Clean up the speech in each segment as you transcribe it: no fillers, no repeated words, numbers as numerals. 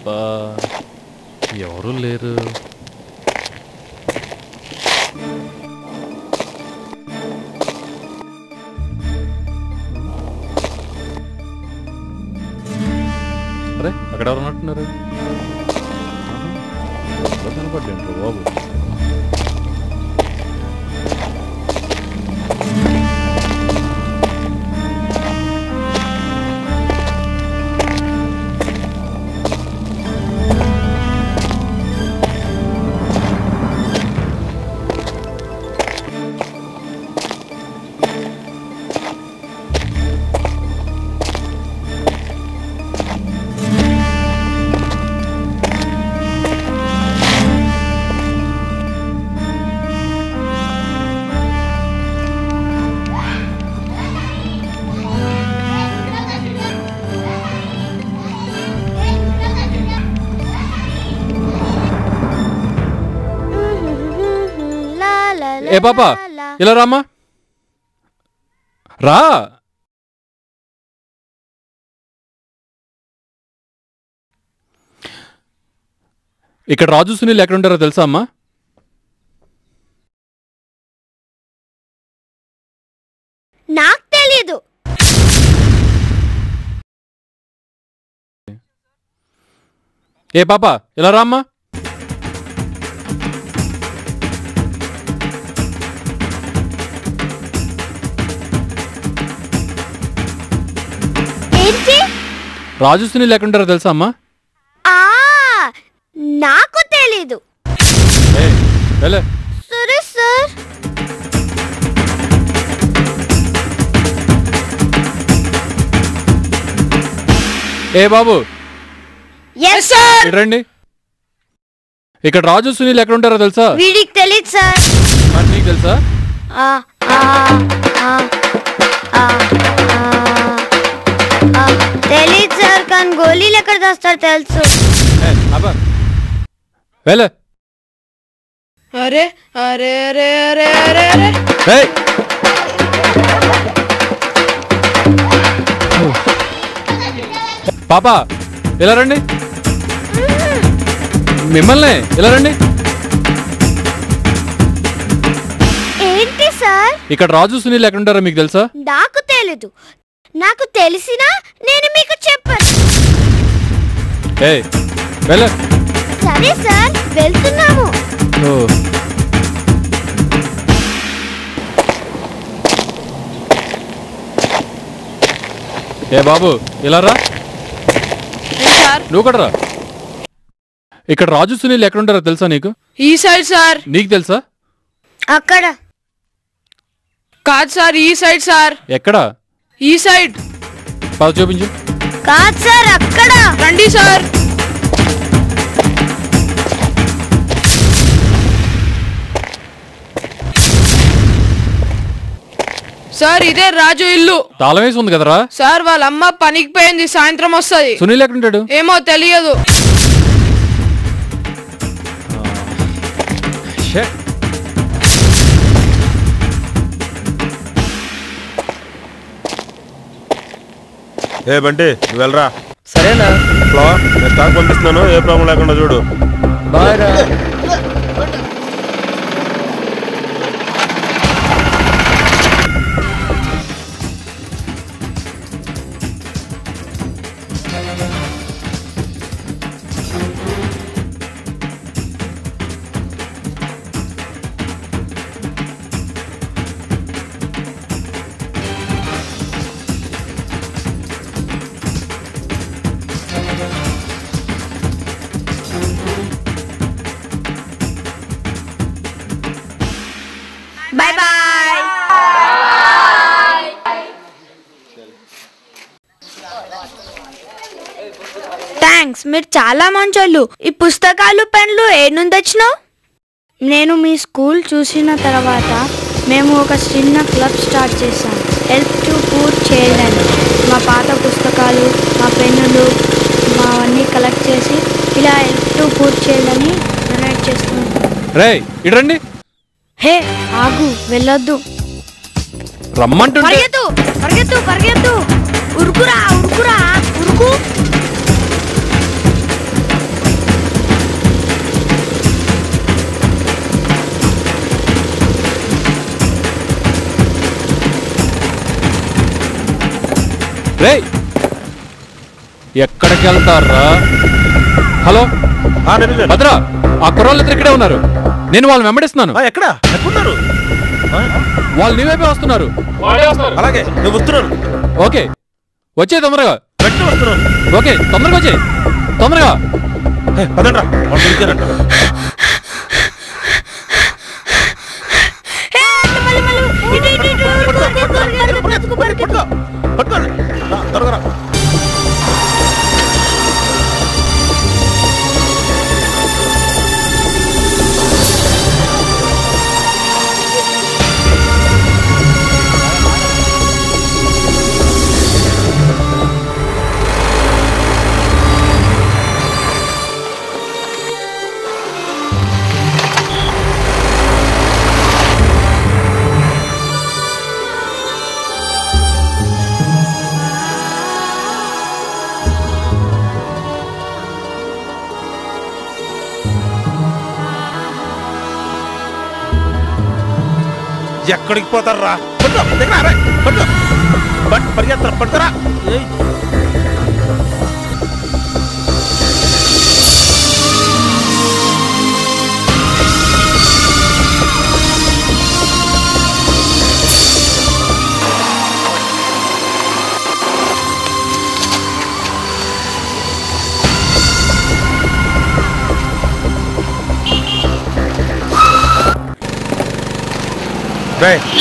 అబ్బా ఎవరు లేరు. అరే అక్కడ ఎవరు ఉన్నట్టున్నారు? కనపడ్డారు బాబు. ఏ పాపా ఇలా రామ్మా రా. ఇక్కడ రాజు సునీల్ ఎక్కడ ఉంటారో తెలుసా అమ్మా? నాకు తెలీదు. ఏ పాపా ఇలా రామ్మా. రాజు సునీల్ ఎక్కడుంటారో తెలుసా అమ్మా? నాకు తెలీదు. సరే సార్. ఏ బాబు రండి. ఇక్కడ రాజు సునీల్ ఎక్కడుంటారో తెలుసా? వీడికి తెలీదు సార్. మరి నీకు తెలుసా? తెలీదు సార్, కానీ గోళీలు ఎక్కడ తెస్తారు తెలుసు. వెళ్ళే. అరే అరే అరే అరే అరే అరే పాపా ఇలా రండి. మిమ్మల్ని ఇలా రండి. ఏంటి సార్? ఇక్కడ రాజు సునీల్ ఎక్కడుంటారో మీకు తెలుసా? నాకు తెలీదు. నాకు తెలిసినా నేను మీకు చెప్పను. వెళ్ళే. సరే సార్, వెళ్తున్నాము. ఏ బాబు ఇలా రా. నువ్వు కూడా రా. ఇక్కడ రాజు సునీల్ ఎక్కడుంటారో తెలుసా నీకు? ఈ సైడ్ సార్. నీకు తెలుసా? అక్కడ కాదు సార్, ఈ సైడ్ సార్. ఎక్కడ? ఈ సైడ్. పద చూపించు. కాదు సార్, అక్కడ రండి సార్. సార్ ఇదే రాజు ఇల్లు. తాళం వేసి ఉంది కదరా? సార్ వాళ్ళ అమ్మ పనికి పోయింది, సాయంత్రం వస్తుంది. సునీల్ ఎక్కడుంటాడు? ఏమో తెలియదు. ఏ బంటి నువ్వు వెళ్ళరా. సరేనా? నేను స్టాక్ పంపిస్తున్నాను, ఏ ప్రాబ్లం లేకుండా చూడు. బాయ్ రా. Bye bye. థ్యాంక్స్, మీరు చాలా మంచోళ్ళు. ఈ పుస్తకాలు పెన్లు ఏడ్నుంచి తెచ్చినావు? నేను మీ స్కూల్ చూసిన తర్వాత మేము ఒక చిన్న క్లబ్ స్టార్ట్ చేశాం, హెల్ప్ టు పూర్ చైల్డ్ అని. మా పాత పుస్తకాలు, మా పెన్నులు, మావన్నీ కలెక్ట్ చేసి ఇలా హెల్ప్ టు పూర్ చైల్డ్ అని డొనేట్ చేస్తున్నాం. ఇడండి. హే ఆగు, వెళ్ళొద్దు. రమ్మంటుంటే పరిగెత్తు పరిగెత్తు పరిగెత్తు. ఉరుకురా ఉరుకురా ఉరుకు. రేయ్ ఎక్కడికి వెళ్తారా? హలో భద్ర, ఆ కుర్రాళ్ళు ఇద్దరు ఇక్కడే ఉన్నారు. నేను వాళ్ళని వెంబడిస్తున్నాను. ఎక్కడున్నారు? వాళ్ళు నీ వైపే వస్తున్నారు. అలాగే నేను వస్తున్నాను. ఓకే వచ్చే తొందరగా. వస్తున్నాను. ఓకే తొందరగా వచ్చే తొందరగా. పదండ్రా, వాళ్ళు దొరికారంట. పట్టుకోండి త్వరగా. ఎక్కడికి పోతారా? పరిగెత్తరా, పడతారా?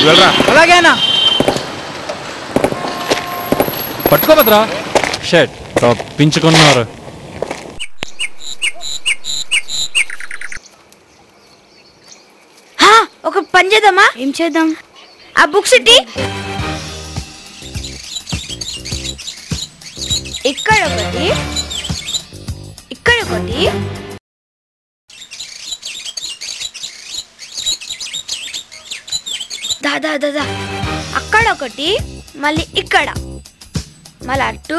వెళ్ళరా. అలాగేనా? పట్టుకో భద్రా. షెట్ తప్పించుకున్నారు. ఒక పని చేద్దామా? ఏం చేద్దాం? ఆ బుక్స్ ఇట్టి. ఇక్కడ ఒకటి, ఇక్కడ ఒకటి, దాదా దాదా అక్కడ ఒకటి, మళ్ళీ ఇక్కడ, మళ్ళీ అటు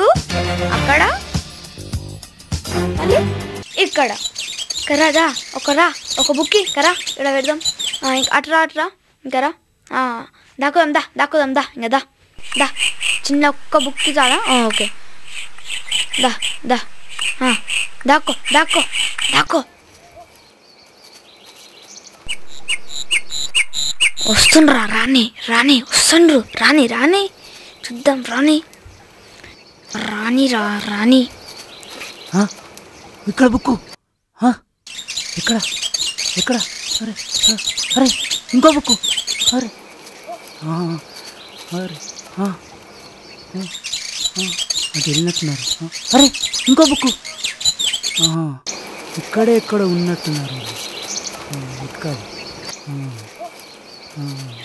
అక్కడ, మళ్ళీ ఇక్కడ. కరాదా ఒక బుక్కి కరా ఇక్కడ పెడదాం. అట్రా ఇంకరా దాక్కుదాం ఇంకా దా చిన్న ఒక్క బుక్కి చాలా. ఓకే దాక్కో వస్తుండ్రా. రాణి వస్తుండ్రు. రాణి చూద్దాం. రాణి ఇక్కడ బుక్కు. ఇక్కడ ఇక్కడ. అరే అరే ఇంకో బుక్కు. అరే అరే అది వెళ్ళినట్టున్నారు. అరే ఇంకో బుక్కు. ఇక్కడే ఎక్కడ ఉన్నట్టున్నారు. ఇక్కడ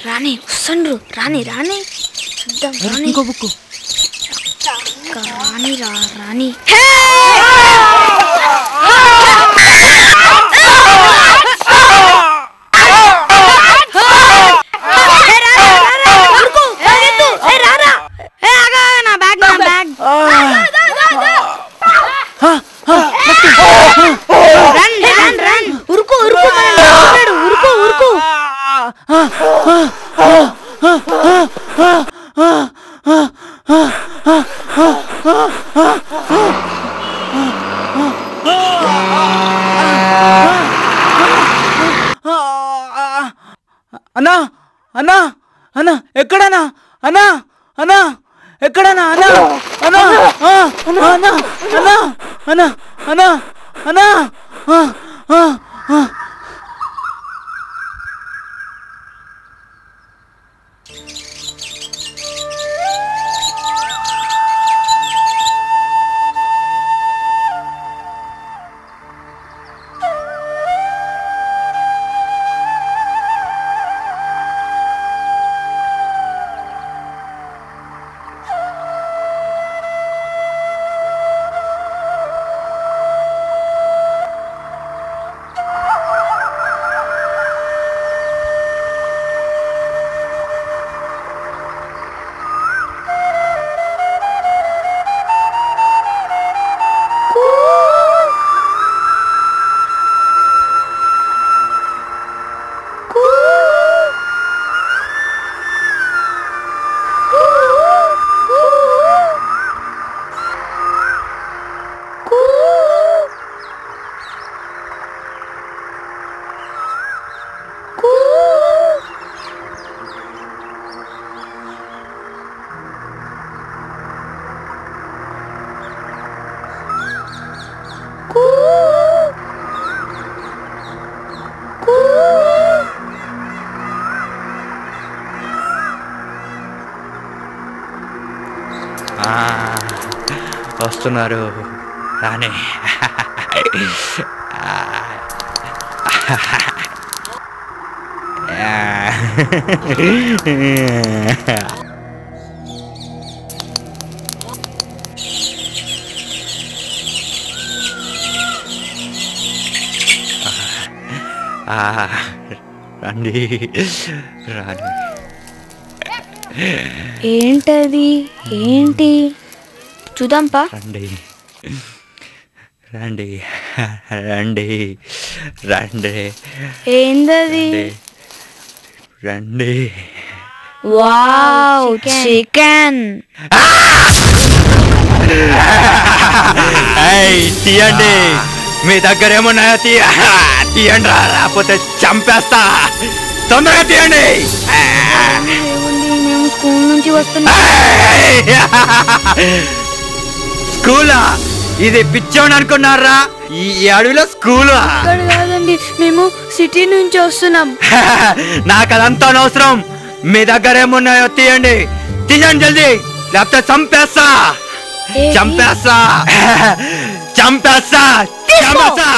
రాణి వస్తుండ్రు. రాణి చూద్దాం. ఇంకో బుక్కు. రాణి అన్నా ఎక్కడనా? అన్నా ఎక్కడనా? అన్నా వస్తున్నారు రాని. రండి రాని. ఏంటది? ఏంటి? చూద్దాంపా. రండి రండి రండి రండి ఏందది? రండి. Wow, chicken. తీయండి, మీ దగ్గర ఏమున్నాయో తీయండి రా, లేకపోతే చంపేస్తా. తొందరగా తీయండి. మేము స్కూల్ నుంచి వస్తున్నాం. స్కూలా? ఇది పిచ్చోని అనుకున్నారా? ఈ అడవిలో స్కూలా? ఇక్కడ కాదండి, మేము సిటీ నుంచి వస్తున్నాం. నాకు అదంతా అనవసరం. మీ దగ్గర ఏమున్నాయో తీయండి, తీయండి జల్దీ, లేకపోతే చంపేస్తా. చంపేస్తా చంపేస్తా చంపేస్తా.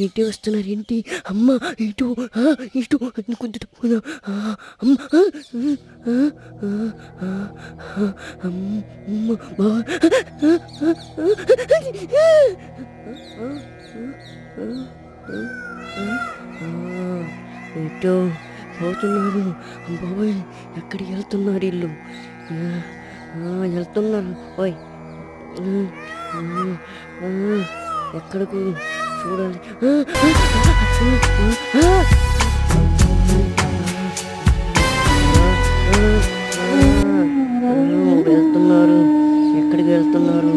ఇంటి వస్తున్నారు ఏంటి? అమ్మ ఇటు ఇటు కొంచెం అమ్మ ఇటు పోతున్నారు. బాబాయ్ ఎక్కడికి వెళ్తున్నారు వీళ్ళు? వెళ్తున్నారు. ఓయ్ ఎక్కడికి చూడాలి? వెళ్తున్నారు. ఎక్కడికి వెళ్తున్నారు?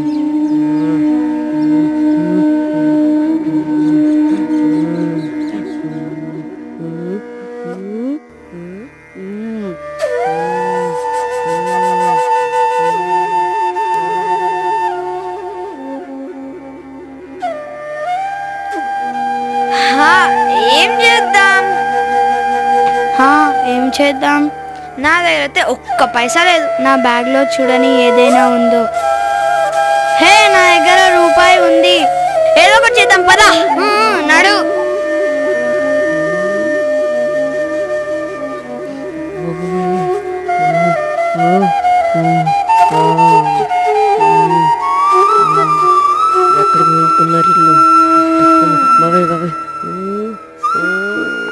ఏం చేద్దాం? నా దగ్గర అయితే ఒక్క పైసా లేదు. నా బ్యాగ్ లో చూడని ఏదైనా ఉందో. హే, నా దగ్గర రూపాయి ఉంది. ఏదో ఒకటి చేద్దాం పదా. నడు. ఎక్కడికి వెళ్తున్నారు ఇల్లు? బాబాయ్ బాబాయ్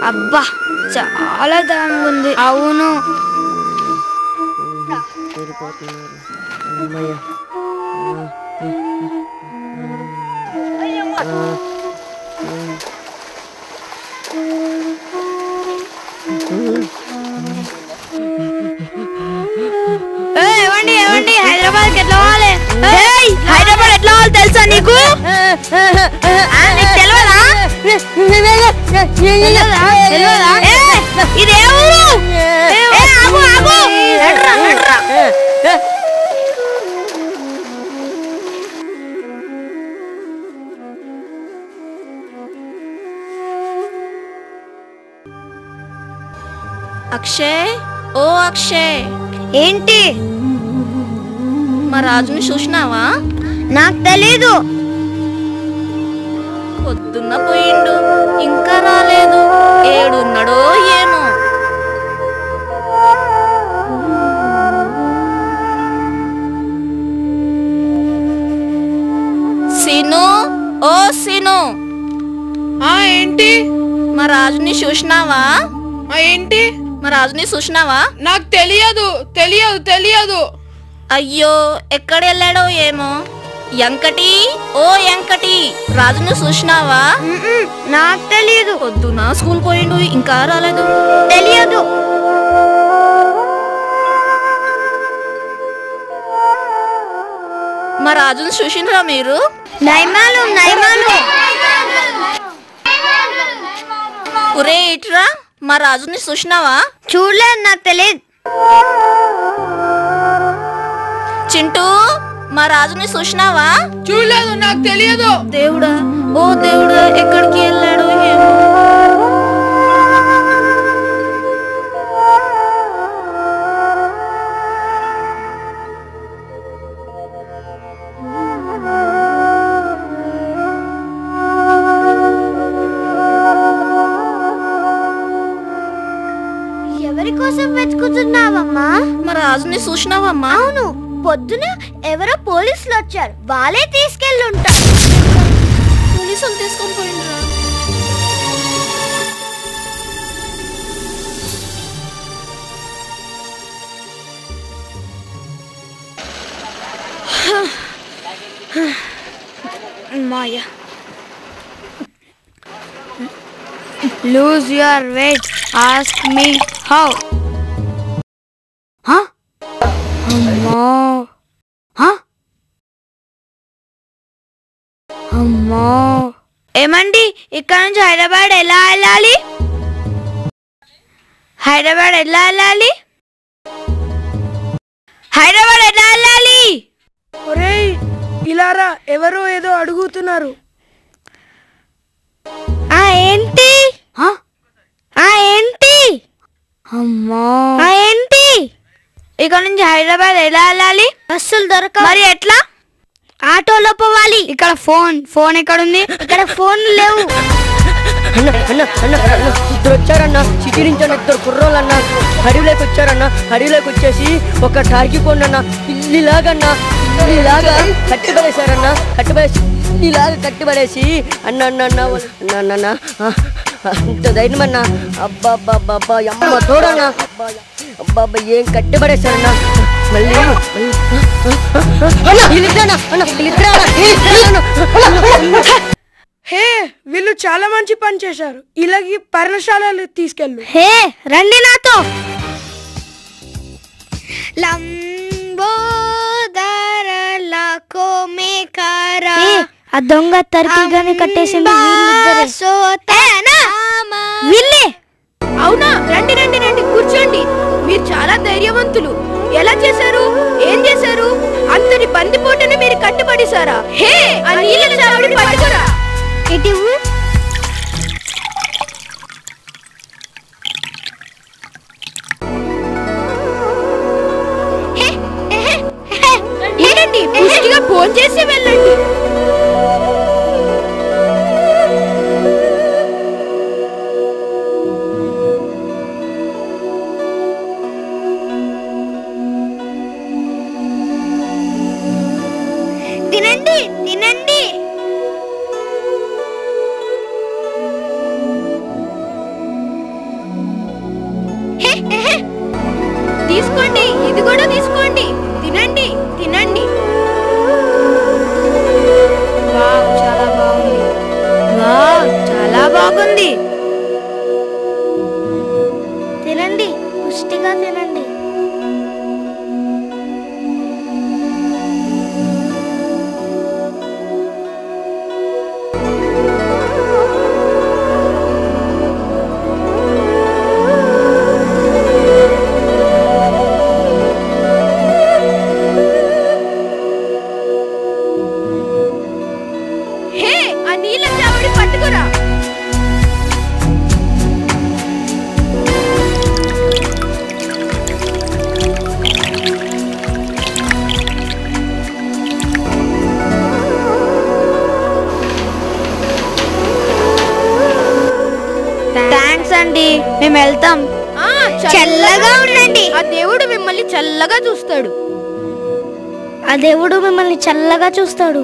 అబ్బా, చాలా దాంగా ఉంది. అవును, వెళ్ళిపోతున్నారు. అమ్మయ్య ఏవండి ఏవండి, హైదరాబాద్ ఎట్లా పోవాలి? హైదరాబాద్ ఎట్లా పోవాలి తెలుసా నీకు? తెలియదా? ఇదే ఊరు. ఆగు ఆగు. అక్షయ్, ఓ అక్షయ్, ఏంటి? మా రాజుని చూసినావా? నాకు తెలీదు. పొద్దున్న పోయిండు, ఇంకా రాలేదు. ఏడున్నాడో ఏమో. సీను, ఓ సీను, ఏంటి? మా రాజుని చూసినావా? ఏంటి? మా రాజుని చూసినావా? నాకు తెలియదు తెలియదు తెలియదు. అయ్యో, ఎక్కడ వెళ్ళాడో ఏమో. ఎంకటి, ఓ ఎంకటి, రాజును చూసినావా? నాకు తెలియదు. పొద్దున స్కూల్ పోయిండు, ఇంకా రాలేదు. తెలియదు. మా రాజును చూసినరా మీరు? నైమాలు నైమాలు. ఒరే ఇట్రా, మా రాజుని చూసినావా? చూడలేదు, నాకు తెలియదు. చింటూ, మా రాజుని చూసినావా? చూడలేదు, నాకు తెలియదు. దేవుడా, ఓ దేవుడా, ఎక్కడికి వెళ్ళాడో ఏమో. ఎవరి కోసం వెతుకుతున్నావమ్మా? మా రాజుని చూసినావమ్మా? అవును, పొద్దున ఎవరో పోలీసులు వచ్చారు, వాళ్ళే తీసుకెళ్ళుంటారు. పోలీసులు తీసుకొని పోయిండ్రా. మాయా. Lose your weight. Ask me how. Huh? అమ్మో. Huh? అమ్మో. ఏమండి, ఇక్కడ నుంచి హైదరాబాద్ ఎలా వెళ్ళాలి? హైదరాబాద్ ఎలా వెళ్ళాలి? హైదరాబాద్ ఎలా వెళ్ళాలి? ఒరేయ్, ఇలారా, ఎవరో ఏదో అడుగుతున్నారు. ఏంటి? ఏంటి? అమ్మో. ఏంటి? ఇక్కడ నుంచి హైదరాబాద్ ఎలా వెళ్ళాలి? బస్సులు దొరక. మరి ఎట్లా? ఆటోలో పోవాలి. ఇక్కడ ఫోన్ ఎక్కడుంది? ఇక్కడ ఫోన్ లేవు. అన్న అన్న అన్న అన్న ఇద్దరు వచ్చారన్న, సిటీ నుంచి అన్న ఇద్దరు కుర్రోళ్ళన్న అడవిలోకి వచ్చారన్న. అడవిలోకి వచ్చేసి ఒక టార్కి కొండన్న ఇల్లిలాగన్నా ఇల్లిలాగా కట్టిపడేశారన్న. కట్టిపడేసి అన్న అన్న అన్న అన్న అన్న అంత ధైర్యం అన్న. అబ్బాబ్బాబ్బా అమ్మ తోడన్నా. అబ్బాబ్బా ఏం కట్టిపడేశారన్న. మళ్ళీ హే, వీళ్ళు చాలా మంచి పని చేశారు. ఇలాగే పర్ణశాలలు తీసుకెళ్ళు. హే, రండి నాతో. లంబోదర లకో మేకారా. ఆ దొంగ తర్కీగాని కట్టేసింది వీళ్ళే. అవునా? రండి రండి రండి, కూర్చోండి. మీరు చాలా ధైర్యవంతులు. ఎలా చేశారు? ఏం చేశారు? అంతని బందిపోటుని మీరు కట్టుబడిసారా? హే, ఆ నీళ్ళ చావిడి పట్టుకురా. ఇటు ఏంటండి, పుష్టిగా ఫోన్ చేసి వెళ్ళండి. తినండి తినండి. తీసుకోండి, ఇది కూడా తీసుకోండి. తినండి తినండి. వావ్, చాలా బాగుంది. వావ్, చాలా బాగుంది. తినండి, పుష్టిగా తినండి. హే, ఆ నీళ్ళ చావిడి పట్టుకురా. థ్యాంక్స్ అండి, మేము వెళ్తాం. చల్లగా ఉండండి. ఆ దేవుడు మిమ్మల్ని చల్లగా చూస్తాడు. ఆ దేవుడు మిమ్మల్ని చల్లగా చూస్తాడు.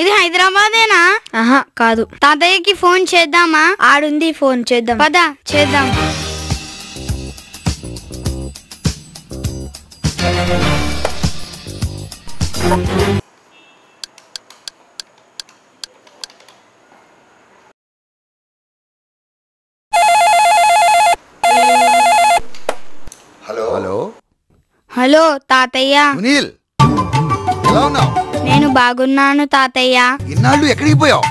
ఇది హైదరాబాదేనా? ఆహా కాదు. తాతయ్యకి ఫోన్ చేద్దామా? ఆడుంది, ఫోన్ చేద్దాం. పద చేద్దాం. హలో హలో తాతయ్య. సునీల్, ఎలా ఉన్నావు? నేను బాగున్నాను తాతయ్య. ఇన్నాళ్ళు ఎక్కడికి పోయావు?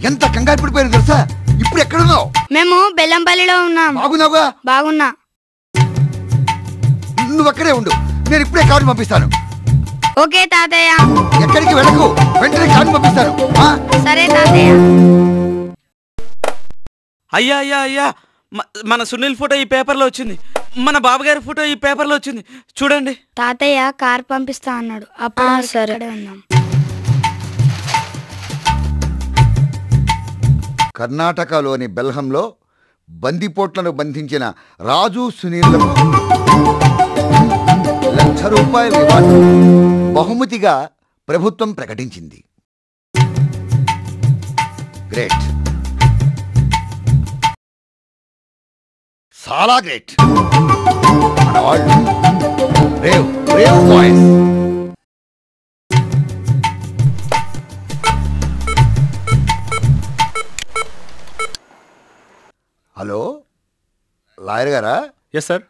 ఎంత కంగారు పడిపోయాను తెలుసా? ఇప్పుడు ఎక్కడున్నావు? మేము బెల్లంపల్లిలో ఉన్నాం. బాగున్నావుగా? బాగున్నా. నువ్వు అక్కడే ఉండు, నేను ఇప్పుడే కారు పంపిస్తాను. ఓకే తాతయ్య. ఎక్కడికి వెళ్ళకు, వెంటనే కారు పంపిస్తాను. సరే తాతయ్య. అయ్యా అయ్యా అయ్యా, మన సునీల్ ఫోటో ఈ పేపర్లో వచ్చింది, మన బాబుగారి ఫోటో ఈ పేపర్లో వచ్చింది, చూడండి. తాతయ్య కార్ పంపిస్తా అన్నాడు. అప్పుడు సరే ఉన్నాం. కర్ణాటకలోని బెల్హంలో బందిపోట్లను బంధించిన రాజు సునీళ్లకు ₹1,00,000 రివార్డు బహుమతిగా ప్రభుత్వం ప్రకటించింది. గ్రేట్, చాలా గ్రేట్. మనవాళ్ళు brave brave boys. Hello, lawyer గారా? Yes sir.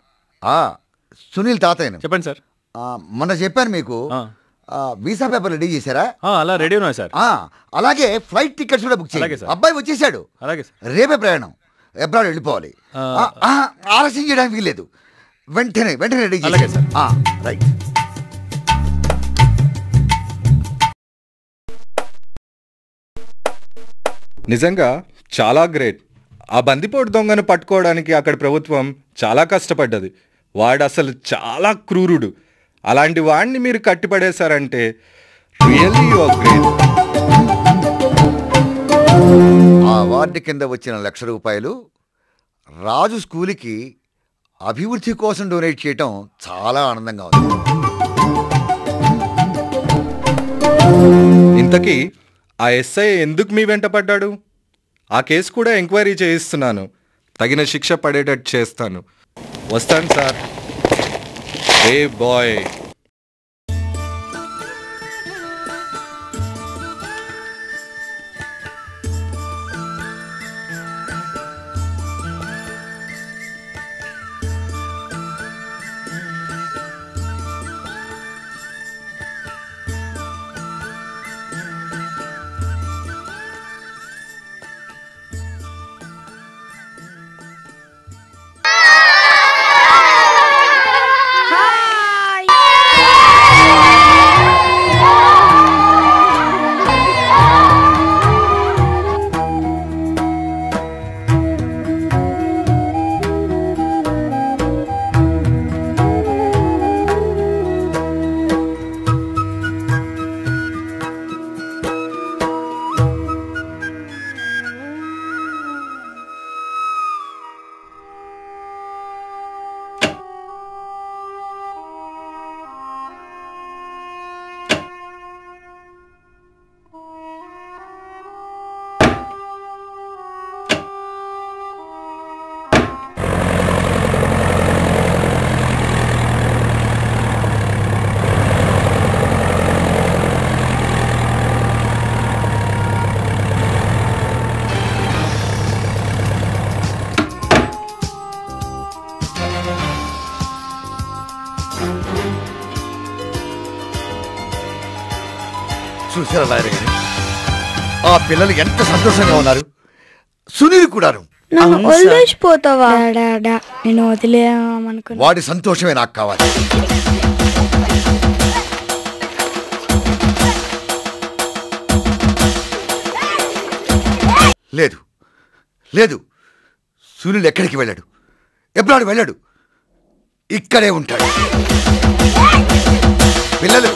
సునీల్ తాతయ్యను. చెప్పండి సార్. మొన్న చెప్పాను మీకు, వీసా పేపర్ రెడీ చేశారా? అలా రెడీ ఉన్నాయి సార్. అలాగే ఫ్లైట్ టికెట్స్ కూడా బుక్ చేయాలి. అబ్బాయి వచ్చేసాడు. అలాగే సార్. రేపే ప్రయాణం, అబ్రాడ్ వెళ్ళిపోవాలి. ఆలస్యం చేయడానికి వీల్లేదు. వెంటనే రెడీ చేయాలి సార్. రైట్. నిజంగా చాలా గ్రేట్. ఆ బందిపోటు దొంగను పట్టుకోవడానికి అక్కడ ప్రభుత్వం చాలా కష్టపడ్డది. వాడు అసలు చాలా క్రూరుడు. అలాంటి వాడిని మీరు కట్టిపడేశారంటే రియల్లీ యు ఆర్ గ్రేట్. ఆ అవార్డు కింద వచ్చిన ₹1,00,000 రాజు స్కూల్కి అభివృద్ధి కోసం డొనేట్ చేయటం చాలా ఆనందంగా ఉంది. ఇంతకీ ఆ ఎస్ఐ ఎందుకు మీ వెంట పడ్డాడు? ఆ కేసు కూడా ఎంక్వైరీ చేయిస్తున్నాను. తగిన శిక్ష పడేటట్టు చేస్తాను. వస్తాను సార్. ఏ బాయ్. చూసారా లాయర్ గారు, ఆ పిల్లలు ఎంత సంతోషంగా ఉన్నారు. సునీల్ కూడాను. వదిలేసిపోతావా? నేను వదిలేమనుకున్నా. వాడి సంతోషమే నాకు కావాలి. లేదు లేదు, సునీల్ ఎక్కడికి వెళ్ళాడు? ఎబ్రాడ్ వెళ్ళాడు, ఇక్కడే ఉంటాడు. పిల్లలు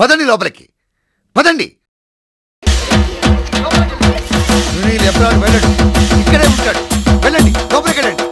పదండి, లోపలికి పదండి. సునీల్ ఎబ్రాడ్ వెళ్ళాడు, ఇక్కడే ఉంటాడు. వెళ్ళండి, లోపలికి వెళ్ళండి.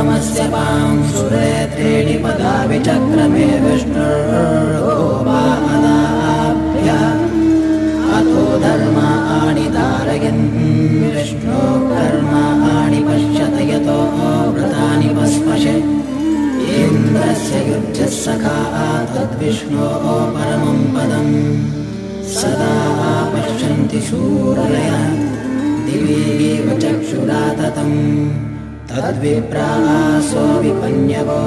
तमस्य पां सुरे त्रीणि पदा विचक्रमे विष्णुर्गोपादाभ्य अतो धर्माणि धारयन् विष्णो कर्माणि पश्यत यतो व्रतानि पस्पशे इन्द्रस्य युज्यः सखा तद्विष्णोः परमं पदम् सदा पश्यन्ति सूरयः दिवीव चक्षुरा ततम् तद्विप्रासो विपन्यवो